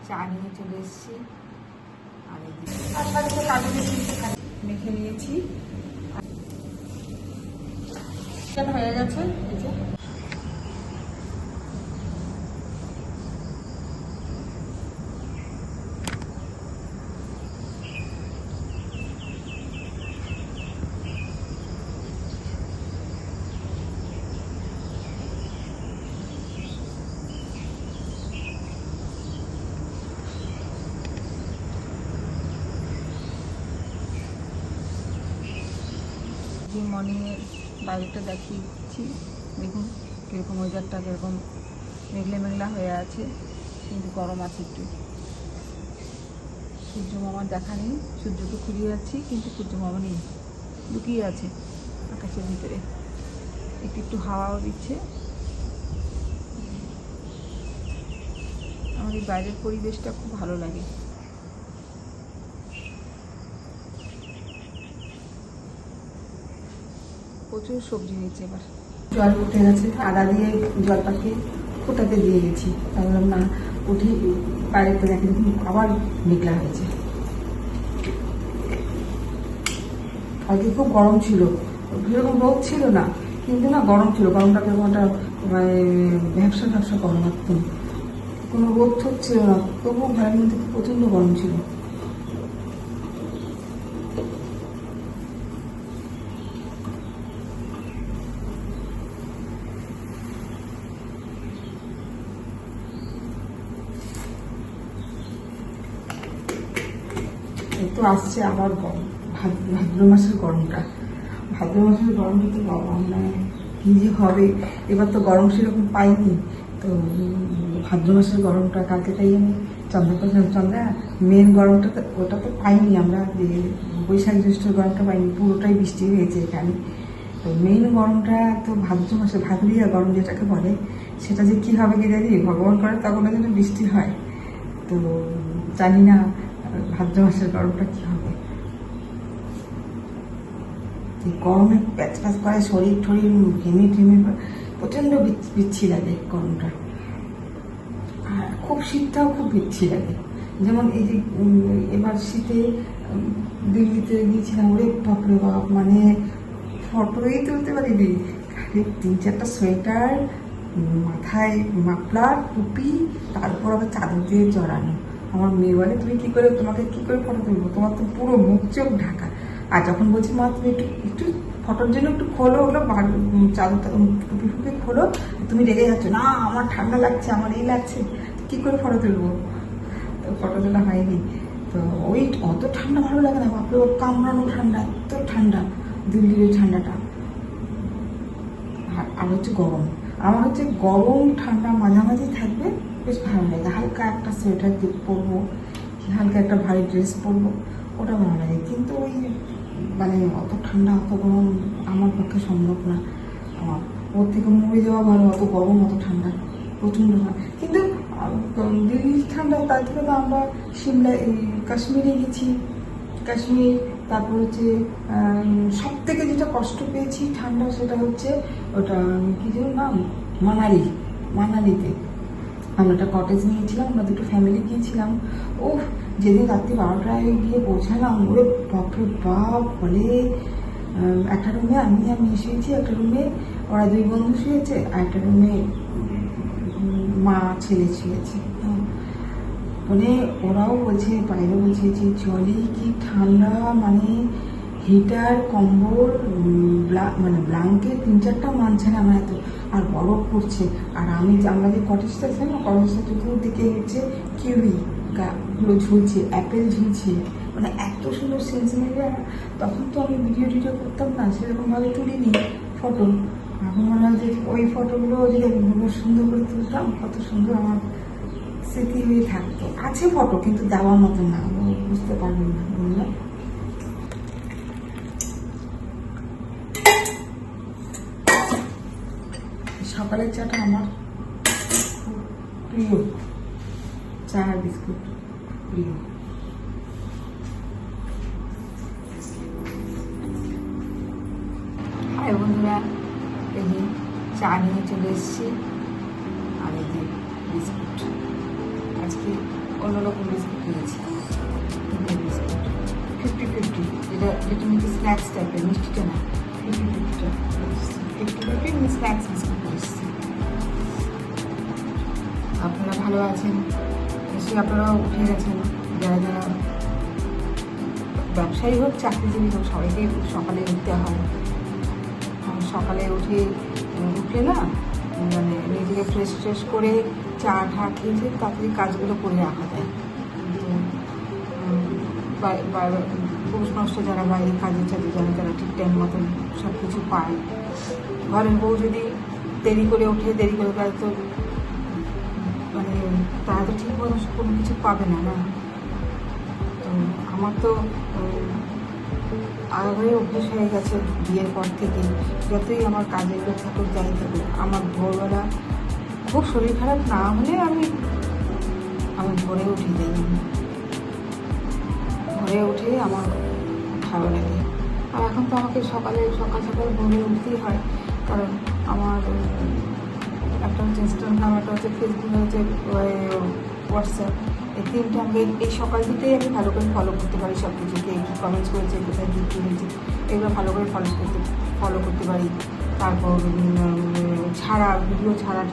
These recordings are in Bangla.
চা নিয়ে চলে এসেছি। আর তার সাথে কাজু মেখে নিয়েছি, হয়ে গেছে। মর্নিংয়ের বাইরেটা দেখিয়েছি, দেখুন কীরকম ওয়েদারটা, কীরকম মেঘলা মেঘলা হয়ে আছে, কিন্তু গরম আছে একটু। সূর্য মামার দেখা নেই, সূর্যকে খুঁজে যাচ্ছি কিন্তু সূর্য মামা নেই, লুকিয়ে আছে আকাশের ভিতরে। একটু একটু হাওয়াও দিচ্ছে। আমার এই বাইরের পরিবেশটা খুব ভালো লাগে। প্রচুর সবজি হয়েছে এবার। জল উঠে গেছে, আদা দিয়ে জল পাখিয়ে ফোটাতে দিয়ে গেছি। ভাবলাম না উঠি বাইরেতে দেখি, আবার মেঘলা হয়েছে। আজকে খুব গরম ছিল, সেরকম রোদ ছিল না, কিন্তু না গরম ছিল। গরমটা কেমন একটা মানে ব্যবসা ব্যবসা গরম, একদম কোনো রোদ ঠোদ ছিল না, তবুও ঘরের মধ্যে প্রচণ্ড গরম ছিল। তো আসছে আবার গরম, ভাদ্র মাসের গরমটা। ভাদ্র মাসের গরমটা তো বাবা মানে কী যে হবে। এবার তো গরম সেরকম পাইনি, তো ভাদ্র মাসের গরমটা কালকে তাই আমি চন্দ্রা মেন গরমটা তো ওটা তো পাইনি আমরা, যে বৈশাখ জ্যৈষ্ঠের গরমটা পাইনি, পুরোটাই বৃষ্টি হয়েছে এখানে। তো মেন গরমটা তো ভাদ্র মাসে, ভাদরিয়া গরম যেটাকে বলে, সেটা যে কী হবে কি জানি, ভগবান করে তখন যেন বৃষ্টি হয়। তো জানি না ভাদ্র মাসের গরমটা কি হবে। গরমে প্যাচ প্যাচ করে শরীর টরীর ঘেমে টেমে প্রচণ্ড বিচ্ছি লাগে গরমটা। আর খুব শীতটাও খুব বিচ্ছি লাগে। যেমন এই যে এবার শীতে দিল্লিতে গিয়েছিলাম, ওরে বাপরে বাপ, মানে ফটোই তুলতে পারিনি। 3-4টা সোয়েটার, মাথায় মাফলার, টুপি, তারপর আবার চাদর দিয়ে জড়ানো। আমার মেয়ে বলে, তুমি কী করে, তোমাকে কী করে ফটো তুলবো, তোমার তো পুরো মুখ চোখ ঢাকা। আর যখন বলছি মা তুমি একটু একটু ফটোর জন্য একটু খোলো, ওগুলো চাদর টুপি ফুপি খোলো, তুমি রেগে যাচ্ছ, না আমার ঠান্ডা লাগছে, আমার এই লাগছে, কী করে ফটো তুলবো। তো ফটো তোলা হয়নি। তো ওই অত ঠান্ডা ভালো লাগে না, বাপরে ওর কামড়ানো ঠান্ডা, এত ঠান্ডা দিল্লির ওই ঠান্ডাটা। আর হচ্ছে গরম, আমার হচ্ছে গরম ঠান্ডা মাঝামাঝি থাকবে, বেশ ভালো লাগে। হালকা একটা সোয়েটার পরবো, হালকা একটা ভারী ড্রেস পরবো, ওটা ভালো লাগে। কিন্তু ওই মানে অত ঠান্ডা অত গরম আমার পক্ষে সম্ভব না। আমার ওর থেকে মরে যাওয়া ভালো, অত গরম অত ঠান্ডা, প্রচণ্ড ঠান্ডা। কিন্তু দিল্লির ঠান্ডা, তার থেকে তো আমরা সিমলা কাশ্মীরে গেছি, কাশ্মীর। তারপর হচ্ছে সব থেকে যেটা কষ্ট পেয়েছি ঠান্ডা, সেটা হচ্ছে ওটা কী যেন নাম, মানালিতে আমরা একটা কটেজ নিয়েছিলাম, আমরা দুটো ফ্যামিলি গিয়েছিলাম। ও যেদিন রাত্রি 12টায় গিয়ে পৌঁছালাম, ওরে বাপরে বাপ, বলে একটা রুমে আমি শুয়েছি, একটা রুমে ওরা 2 বন্ধু শুয়েছে, আর একটা রুমে মা ছেলে শুয়েছে। মানে ওরাও বলছে, বাইরে বলছে যে জলে কি ঠান্ডা, মানে হিটার কম্বল মানে ব্ল্যাঙ্কেট 3-4টা মানছে না আমার এত, আর বরফ পড়ছে। আর আমরা যে কটেজটা ছিলাম না, কটেজটা চতুর্দিকে হচ্ছে কিউই গাছগুলো ঝুলছে, অ্যাপেল ঝুলছে, মানে এত সুন্দর সিনসিনারি। তখন তো আমি ভিডিও করতাম না, সেরকমভাবে তুলিনি ফটো। এখন মনে হয় যে ওই ফটোগুলো যদি সুন্দর করে তুলতাম, কত সুন্দর আমার স্মৃতি হয়ে থাকতো। আছে ফটো, কিন্তু দেওয়ার মতো না, বুঝতে পারবেন না, বুঝলাম। সকালের চাটা আমার খুব প্রিয়, চা আর বিস্কুট প্রিয়। হাই বন্ধুরা, এই চা নিয়ে চলে এসেছি, আর এই যে বিস্কুট। আজকে অন্যরকম বিস্কুট কিনেছি, 50-50, যেটা নাকি স্ন্যাক্স টাইপের, মিষ্টিটা না, 50-50 স্ন্যাক্স বিস্কুট করে এসেছি। আপনারা ভালো আছেন, নিশ্চয়ই আপনারাও উঠে গেছেন। যারা যারা ব্যবসায়ী হোক, চাকরিজীবী হোক, সবাইকেই সকালে উঠতে হয়। সকালে উঠলে না মানে নিজেকে ফ্রেশ করে চা ঠা খেয়েছে তাড়াতাড়ি কাজগুলো করে রাখা যায়। পুরুষ নষ্ট যারা বাইরে কাজে যারা তারা ঠিক টাইম মতন সব কিছু পায়। ঘরের বউ যদি দেরি করে ওঠে, দেরি করে তারা তো মানে তারা তো ঠিক মতো কোনো কিছু পাবে না। তো আমার তো আগে অভ্যেস হয়ে গেছে বিয়ের পর থেকে, যতই আমার কাজের লোক থাকুক যাই থাকুক, আমার ভোরবেলা খুব শরীর খারাপ না হলে আমি ভোরে উঠে যাই। ভোরে উঠে আমার ভালো লাগে। আর এখন তো আমাকে সকাল সকাল ভোরে উঠতেই হয়, কারণ আমার একটা হচ্ছে ইনস্টাগ্রাম, একটা হচ্ছে ফেসবুক, হচ্ছে হোয়াটসঅ্যাপ, এই তিনটে আমাকে এই সকাল দিকেই আমি ভালো করে ফলো করতে পারি। সব কিছুকে কী কমেন্টস করেছে, কোথায় কী কিনেছে, এগুলো ভালো করে ফলো করতে পারি। তারপর ভিডিও ছাড়া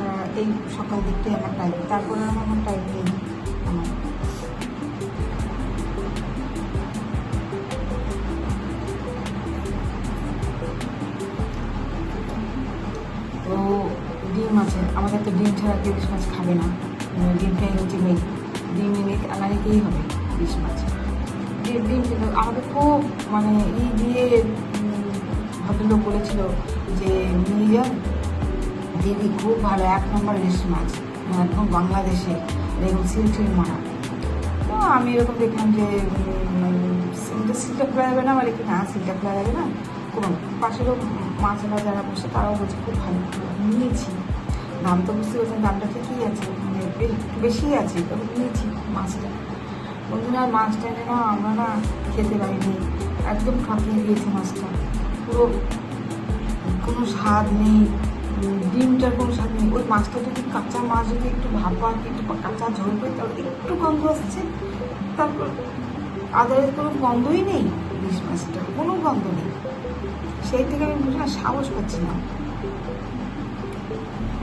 এই সকাল দিকটাই আমার টাইম। তারপরে আমার টাইম নেই। আমার তো ডিম আছে, আমাদের তো ডিম ছাড়া কেউ ইলিশ মাছ খাবে না। ডিমটাই হচ্ছে মেয়ে, ডিম এনে আনানিকেই হবে ইলিশ মাছ। ডিম কিন্তু আমাকে খুব মানে দিয়ে ভদ্রলোক বলেছিল যে নিয়ে যান দিদি, খুব ভালো 1 নম্বর ইলিশ মাছ, একদম বাংলাদেশে, এরকম সিল মারা। তো আমি এরকম দেখলাম যে সিলটা খোলা যাবে না, মানে কি না সিলটা খোলা যাবে না। কোনো পাশেরও মাছরা যারা বসে তারাও বলছে খুব ভালো, নিয়েছি। দাম তো বুঝতে পারছেন, দামটা ঠিকই আছে, মানে বেশি আছে, তবে নিয়েছি মাছটা। বন্ধুরা মাছটা এনে না আমরা না খেতে পারিনি, একদম ঠকিয়ে দিয়েছে মাছটা। পুরো কোনো স্বাদ নেই, ডিমটার কোনো স্বাদ নেই। ওই মাছটা যদি কাঁচা মাছ যদি একটু ভাপা, একটু কাঁচা ঝোল করে, তাহলে একটু গন্ধ আসছে। তারপর আদারের কোনো গন্ধই নেই, ইলিশ মাছটা কোনো গন্ধ নেই। সেই থেকে আমি বুঝি না, সাহস পাচ্ছি না।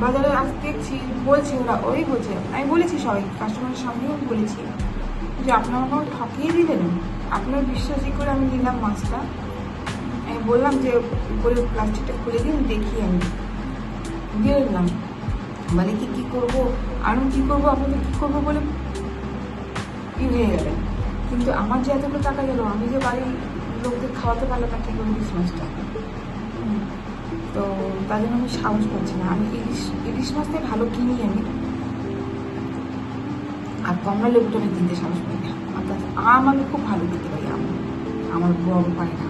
বাজারে আজ দেখছি বলছে ওরা, বলছে, আমি বলেছি সবাই কাস্টমারের সামনেও আমি বলেছি যে আপনারা আমাকে ঠকিয়ে দিলেন। আপনার বিশ্বাসই করে আমি নিলাম মাছটা। আমি বললাম যে উপরে প্লাস্টিকটা খুলে দিন, দেখি আমি দিয়ে দিলাম। মানে কী করবো, আমি কী করবো, আপনাদের কী করবো বলে হয়ে গেলেন। কিন্তু আমার যে এতগুলো টাকা গেল, আমি যে বাড়ির লোকদের খাওয়াতে পারলাম না কী করবো ইলিশ মাছটা। তো তার জন্য আমি সাহস করছি না। আমি ইলিশ মাছটা ভালো কিনি আমি, আর কমলা লেবুটা আমি কিনতে সাহস পাই না। অর্থাৎ আমি খুব ভালো খেতে পারি, আমার বড় পারি না।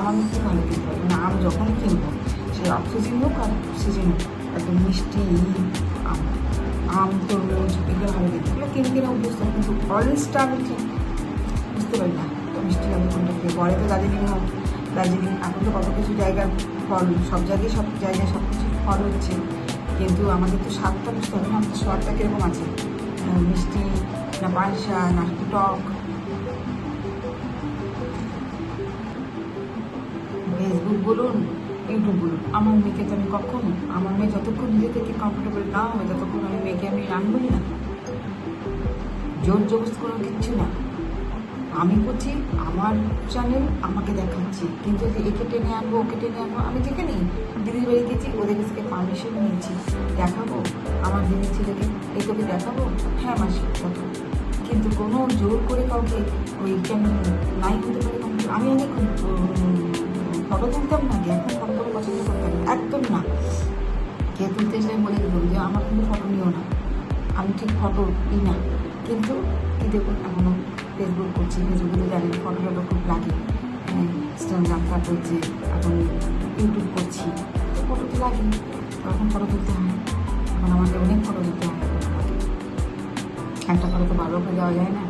আমি খুব ভালো খেতে পারি, মানে যখন কিনবো সে অফ সিজন হোক আর সিজন হোক, একদম মিষ্টি তরমুজ, এগুলো ভালো খেতে, এগুলো কিনে অভ্যস্ত। কিন্তু অরেঞ্জটা আমি ঠিক বুঝতে পারি না, তো মিষ্টি লাগে কোনটা খেয়ে। পরে তো দার্জিলিং এখন তো কত কিছু জায়গার ফল, সব জায়গায় সব কিছু ফল হচ্ছে, কিন্তু আমাদের তো স্বাদটা বুঝতে হবে না, আমাদের স্বাদটা কীরকম আছে, মিষ্টি না পায়সা না টক। ফেসবুক বলুন, ইউটিউব বলুন, আমার মেয়েকে তো আমি কখনো, আমার মেয়ে যতক্ষণ নিজে থেকে কমফোর্টেবল না হবে ততক্ষণ আমি মেয়েকে আমি আনবই না। জোর জবরদস্তি কোনো কিচ্ছু না। আমি করছি আমার চ্যানেল, আমাকে দেখাচ্ছি, কিন্তু যে একে টেনে আনবো ওকে টেনে আনবো, আমি যেখানে দিদির বাড়ি গেছি ওদের কাছ থেকে পারমিশন নিয়েছি, দেখাবো আমার দিদির ছেলেকে, এই তোকে দেখাবো, হ্যাঁ মাসি দেখো। কিন্তু কোনো জোর করে কাউকে ওই চ্যানেল নাই হতে পারে। আমি আগে ফটো তুলতাম না, এখন ফটো করে পছন্দ করতাম না, একদম না। কে তুলতে এসে বলে দিলাম যে আমার কিন্তু ফটো নিও না, আমি ঠিক ফটো দিই না। কিন্তু কী দেখুন, এখনও ফেসবুক করছি, ফেসবুকে জানেন ফটোটা খুব লাগে, ইনস্টাগ্রাম, তারপর যে এখন ইউটিউব করছি, তো ফটো তো লাগে, তখন ফটো তুলতে হয়। এখন আমাকে অনেক ফটো তুলতে হয়, একটা ফটো তো বারবার করে যাওয়া যায় না।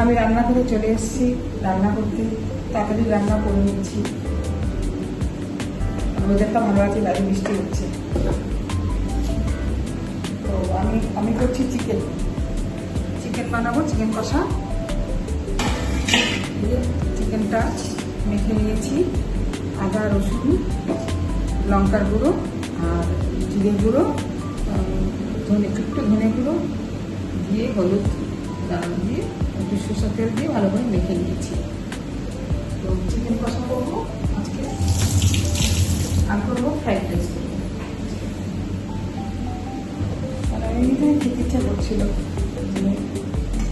আমি রান্না করে চলে এসেছি রান্না করতে। তাড়াতাড়ি রান্না করে নিচ্ছি। ওয়েদারটা ভালো আছে, বাইরে বৃষ্টি হচ্ছে। তো আমি করছি চিকেন বানাবো, চিকেন কষা। চিকেনটা মেখে নিয়েছি, আদা রসুন লঙ্কার গুঁড়ো আর জিরে গুঁড়ো, একটু ধনে গুঁড়ো দিয়ে, হলুদ দিয়ে, একটু সরষের তেল দিয়ে ভালো করে মেখে নিয়েছি। তো চিকেন কষা করবো আজকে, আর করবো ফ্রাইড রাইস। এমনিতে খেতে ইচ্ছা করছিল,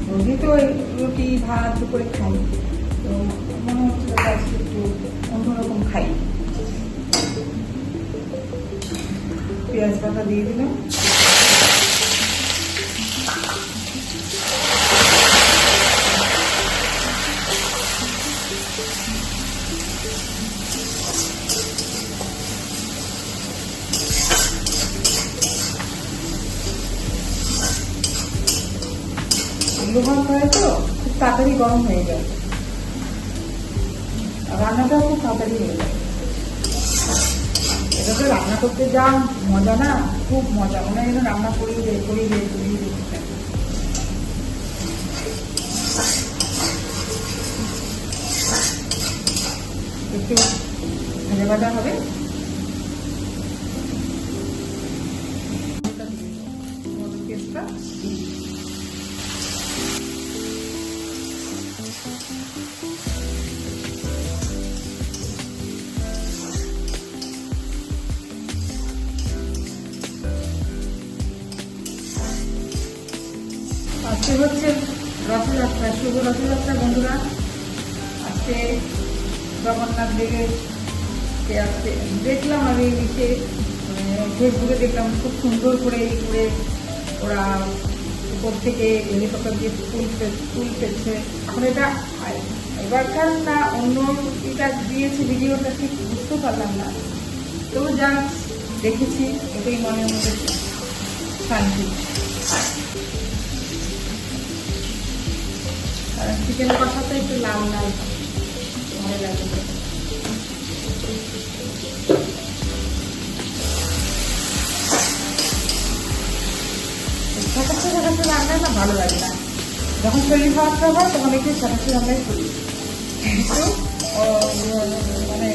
রোজই তো রুটি ভাত দুপুরে খাই, তো মনে হচ্ছিল আজকে একটু অন্যরকম খাই। পেঁয়াজ পাতা দিয়ে দিলাম, লোহার হয় তো খুব তাড়াতাড়ি গরম হয়ে যায়, রান্নাটাও খুব তাড়াতাড়ি হয়ে যায়। এটা তো রান্না করতে যা মজা না, খুব মজা, মনে হয় যেন রান্না করিয়ে দেয়। একটু ভাজা ভাজা হবে, পেস্টটা আজকে হচ্ছে রথযাত্রা, শুভ রথযাত্রা বন্ধুরা। আজকে জগন্নাথ দেবকে আজকে দেখলাম, আমি ফেসবুকে দেখলাম খুব সুন্দর করে ওরা উপর থেকে হেলিকপ্টার দিয়ে ফুল ফেলছে। এখন এটা এবারকার না অন্য এটা দিয়েছে, ভিডিওটা ঠিক বুঝতে পারলাম না, তো যা দেখেছি এটাই মনের মধ্যে শান্তি। চিকেন কষাটা একটু লাল লাল ভালো লাগে। সাঁতাশে রান্না না ভালো লাগে না, যখন শরীর খারাপ হয় তখন একটু সাঁতাশে রান্নাই করি, কিন্তু মানে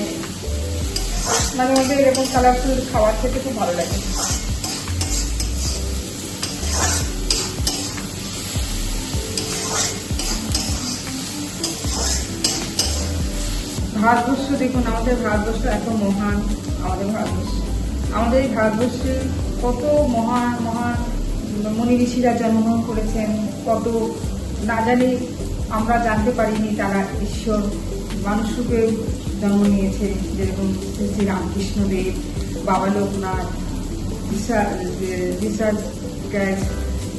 মাঝে মধ্যে এরকম কালারফুল খাবার খেতে খুব ভালো লাগে। ভারতবর্ষ দেখুন, আমাদের ভারতবর্ষ এত মহান। আমাদের এই ভারতবর্ষে কত মহান মহান মনি ঋষিরা জন্মগ্রহণ করেছেন, কত না জানি আমরা জানতে পারিনি তারা ঈশ্বর মানুষরূপে জন্ম নিয়েছে। যেরকম শ্রী রামকৃষ্ণদেব, বাবা লোকনাথ, রিসার্চ গ্যাস,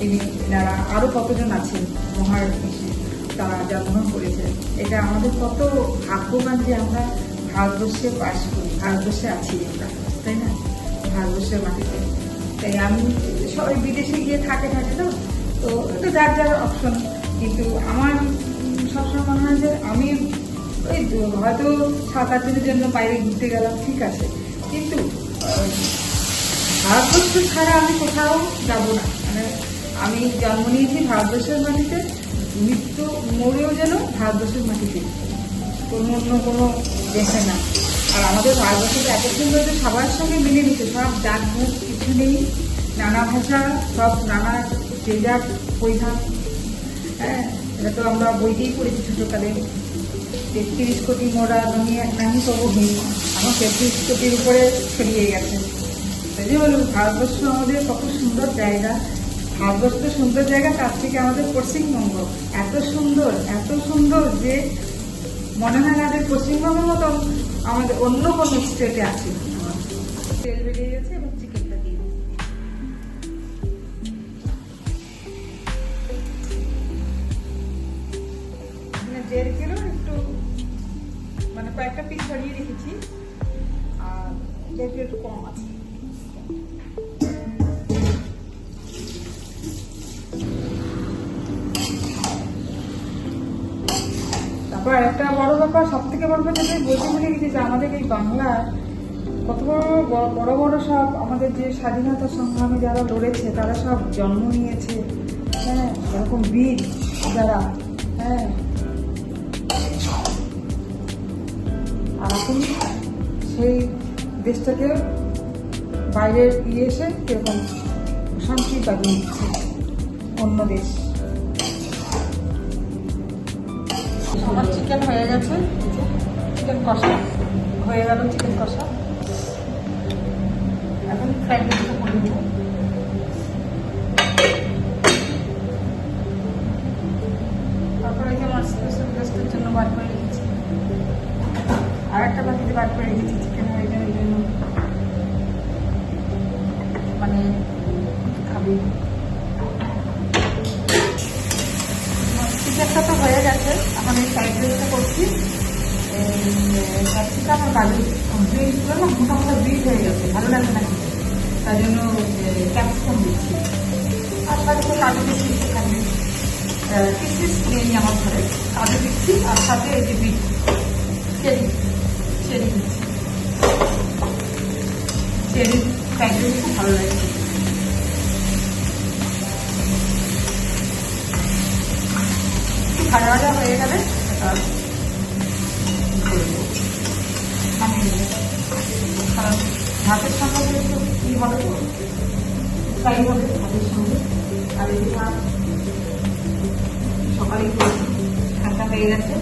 এনারা আরও কতজন আছেন মহান ঋষি, তারা জন্মগ্রহণ করেছেন। এটা আমাদের কত ভাগ্যবান যে আমরা ভারতবর্ষে বাস করি, ভারতবর্ষে আছি আমরা, তাই না? ভারতবর্ষের মাটিতে। তাই আমি সবাই বিদেশে গিয়ে থাকে না, তো এটা যার অপশন, কিন্তু আমার সবসময় মনে হয় যে আমি ওই হয়তো 7-8 দিনের জন্য বাইরে ঘুরতে গেলাম, ঠিক আছে, কিন্তু ভারতবর্ষ ছাড়া আমি কোথাও যাব না। মানে আমি জন্ম নিয়েছি ভারতবর্ষের মাটিতে, মৃত্যু মরেও যেন ভারতবর্ষের মাটিতে, অন্য কোনো দেশে না। আর আমাদের ভারতবর্ষে এত সুন্দর যে সবার সঙ্গে মিলে নিতে, সব জাত ভাত কিছু নেই, নানা ভাষা, সব নানা যে যার পরিধান। হ্যাঁ, এটা তো আমরা বইতেই পড়েছি ছোটকালে, 33 কোটি মোরা দুনিয়া নাহি তবু হিম, এখন 33 কোটির উপরে ছড়িয়ে গেছে। তাই যে বলুন, ভারতবর্ষ আমাদের কত সুন্দর জায়গা। ভারতবর্ষ তো সুন্দর জায়গা, তার থেকে আমাদের পশ্চিমবঙ্গ এত সুন্দর যে মনে হয় না যে পশ্চিমবঙ্গের মতন আমাদের অন্য কোনো স্টেটে আছে। তেল বেরিয়ে গেছে, এবং চিকেনটা দিয়ে দেড় কিলো একটু মানে কয়েকটা পিস ছড়িয়ে রেখেছি, আর যেহেতু একটু কম আছে। আবার একটা বড় ব্যাপার, সব থেকে বড় কথা যেটা বলতে ভুলে গেছি, যে আমাদের এই বাংলার কত বড় বড় সব আমাদের যে স্বাধীনতা সংগ্রামে যারা লড়েছে তারা সব জন্ম নিয়েছে, হ্যাঁ, এরকম বীর যারা, হ্যাঁ। আর এখন সেই দেশটাকে বাইরের এসে কিরকম শান্তি লাগিয়ে দিচ্ছে অন্য দেশ। আমার চিকেন হয়ে গেছে, চিকেন কষা হয়ে গেল, চিকেন কষা। এখন ফ্রাইড রাইসটা করে দেবো। তারপরে যে আমার স্পেশাল গেস্টের জন্য বার করে রেখেছি, আর একটা বাটিতে বার করে রেখেছি চিকেন হয়ে যাবে, এই জন্য মানে খাবি। চিকেনটা তো হয়ে গেছে, এখন এই ফ্রাইড রাইসটা করছি। ক্যাপসিকাম আর গাজর বিট ছিল না, মোটা মোটা বিট হয়ে গেছে, ভালো লাগে না খেতে, তাই জন্য ক্যাপসিকাম দিচ্ছি। আর সাথে তো কাজু দিচ্ছি, সেখানে কিসমিস নেই আমার ঘরে, কাজু দিচ্ছি, আর সাথে এই যে বিট চেরি চেরি দিচ্ছি। চেরি ফ্রাইড রাইস খুব ভালো লাগে। ভাজা ভাজা হয়ে গেলে সেটা কারণ ভাতের সঙ্গে একটু ই হবে, ফ্রাই হবে ভাতের সঙ্গে। আর এই ভাত সকালেই ঠান্ডা হয়ে গেছে।